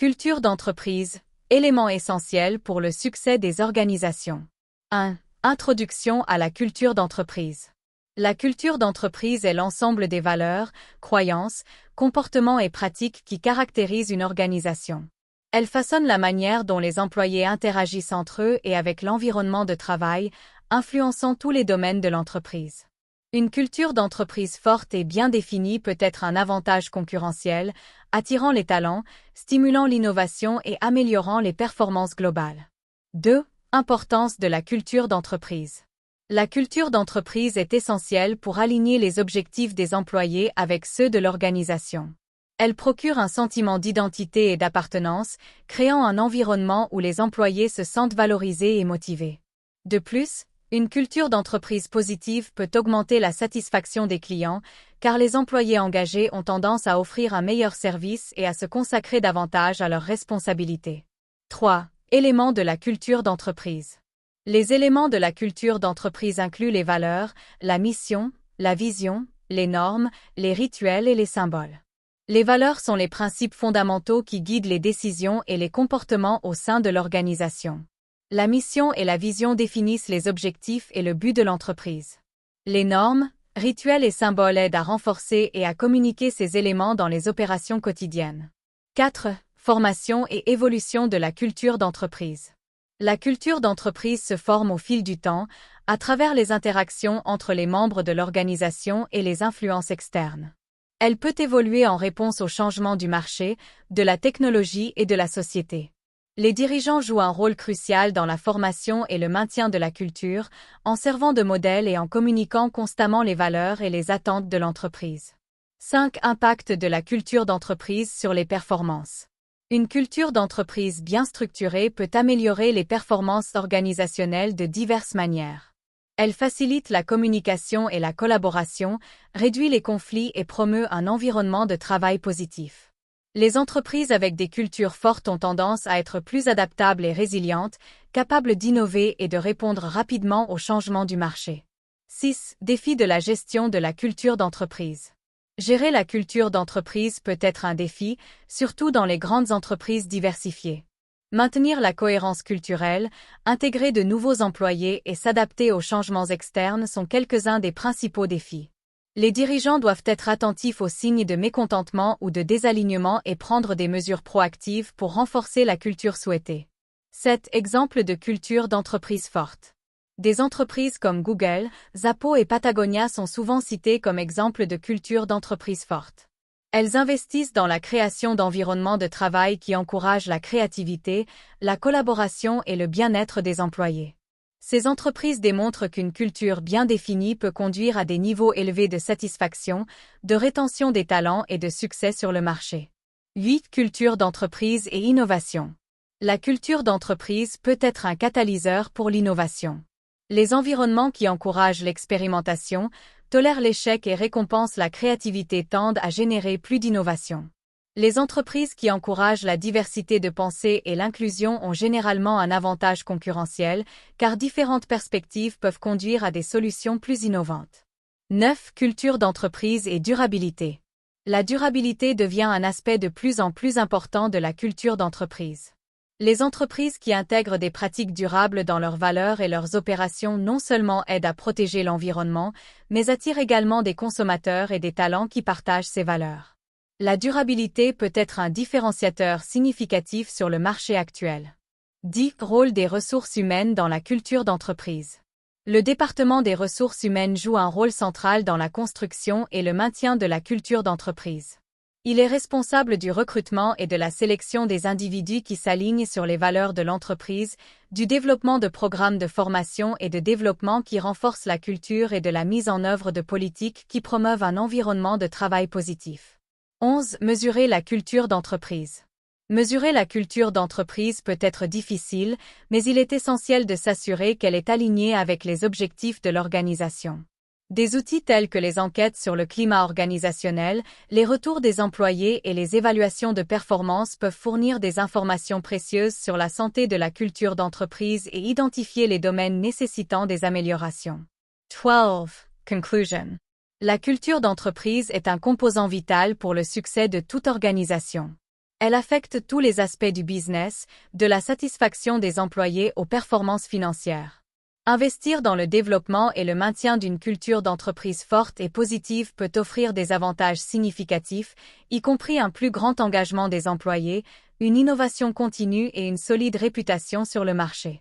Culture d'entreprise, élément essentiel pour le succès des organisations. 1. Introduction à la culture d'entreprise. La culture d'entreprise est l'ensemble des valeurs, croyances, comportements et pratiques qui caractérisent une organisation. Elle façonne la manière dont les employés interagissent entre eux et avec l'environnement de travail, influençant tous les domaines de l'entreprise. Une culture d'entreprise forte et bien définie peut être un avantage concurrentiel, attirant les talents, stimulant l'innovation et améliorant les performances globales. 2. Importance de la culture d'entreprise. La culture d'entreprise est essentielle pour aligner les objectifs des employés avec ceux de l'organisation. Elle procure un sentiment d'identité et d'appartenance, créant un environnement où les employés se sentent valorisés et motivés. De plus, une culture d'entreprise positive peut augmenter la satisfaction des clients, car les employés engagés ont tendance à offrir un meilleur service et à se consacrer davantage à leurs responsabilités. 3. Éléments de la culture d'entreprise. Les éléments de la culture d'entreprise incluent les valeurs, la mission, la vision, les normes, les rituels et les symboles. Les valeurs sont les principes fondamentaux qui guident les décisions et les comportements au sein de l'organisation. La mission et la vision définissent les objectifs et le but de l'entreprise. Les normes, rituels et symboles aident à renforcer et à communiquer ces éléments dans les opérations quotidiennes. 4. Formation et évolution de la culture d'entreprise. La culture d'entreprise se forme au fil du temps, à travers les interactions entre les membres de l'organisation et les influences externes. Elle peut évoluer en réponse aux changements du marché, de la technologie et de la société. Les dirigeants jouent un rôle crucial dans la formation et le maintien de la culture, en servant de modèle et en communiquant constamment les valeurs et les attentes de l'entreprise. 5. Impact de la culture d'entreprise sur les performances. Une culture d'entreprise bien structurée peut améliorer les performances organisationnelles de diverses manières. Elle facilite la communication et la collaboration, réduit les conflits et promeut un environnement de travail positif. Les entreprises avec des cultures fortes ont tendance à être plus adaptables et résilientes, capables d'innover et de répondre rapidement aux changements du marché. 6. Défi de la gestion de la culture d'entreprise. Gérer la culture d'entreprise peut être un défi, surtout dans les grandes entreprises diversifiées. Maintenir la cohérence culturelle, intégrer de nouveaux employés et s'adapter aux changements externes sont quelques-uns des principaux défis. Les dirigeants doivent être attentifs aux signes de mécontentement ou de désalignement et prendre des mesures proactives pour renforcer la culture souhaitée. 7. Exemple de culture d'entreprise forte. Des entreprises comme Google, Zappos et Patagonia sont souvent citées comme exemples de culture d'entreprise forte. Elles investissent dans la création d'environnements de travail qui encouragent la créativité, la collaboration et le bien-être des employés. Ces entreprises démontrent qu'une culture bien définie peut conduire à des niveaux élevés de satisfaction, de rétention des talents et de succès sur le marché. 8. Culture d'entreprise et innovation. La culture d'entreprise peut être un catalyseur pour l'innovation. Les environnements qui encouragent l'expérimentation, tolèrent l'échec et récompensent la créativité tendent à générer plus d'innovation. Les entreprises qui encouragent la diversité de pensée et l'inclusion ont généralement un avantage concurrentiel, car différentes perspectives peuvent conduire à des solutions plus innovantes. 9. Culture d'entreprise et durabilité. La durabilité devient un aspect de plus en plus important de la culture d'entreprise. Les entreprises qui intègrent des pratiques durables dans leurs valeurs et leurs opérations non seulement aident à protéger l'environnement, mais attirent également des consommateurs et des talents qui partagent ces valeurs. La durabilité peut être un différenciateur significatif sur le marché actuel. 10. Rôle des ressources humaines dans la culture d'entreprise. Le département des ressources humaines joue un rôle central dans la construction et le maintien de la culture d'entreprise. Il est responsable du recrutement et de la sélection des individus qui s'alignent sur les valeurs de l'entreprise, du développement de programmes de formation et de développement qui renforcent la culture et de la mise en œuvre de politiques qui promeuvent un environnement de travail positif. 11. Mesurer la culture d'entreprise. Mesurer la culture d'entreprise peut être difficile, mais il est essentiel de s'assurer qu'elle est alignée avec les objectifs de l'organisation. Des outils tels que les enquêtes sur le climat organisationnel, les retours des employés et les évaluations de performance peuvent fournir des informations précieuses sur la santé de la culture d'entreprise et identifier les domaines nécessitant des améliorations. 12. Conclusion. La culture d'entreprise est un composant vital pour le succès de toute organisation. Elle affecte tous les aspects du business, de la satisfaction des employés aux performances financières. Investir dans le développement et le maintien d'une culture d'entreprise forte et positive peut offrir des avantages significatifs, y compris un plus grand engagement des employés, une innovation continue et une solide réputation sur le marché.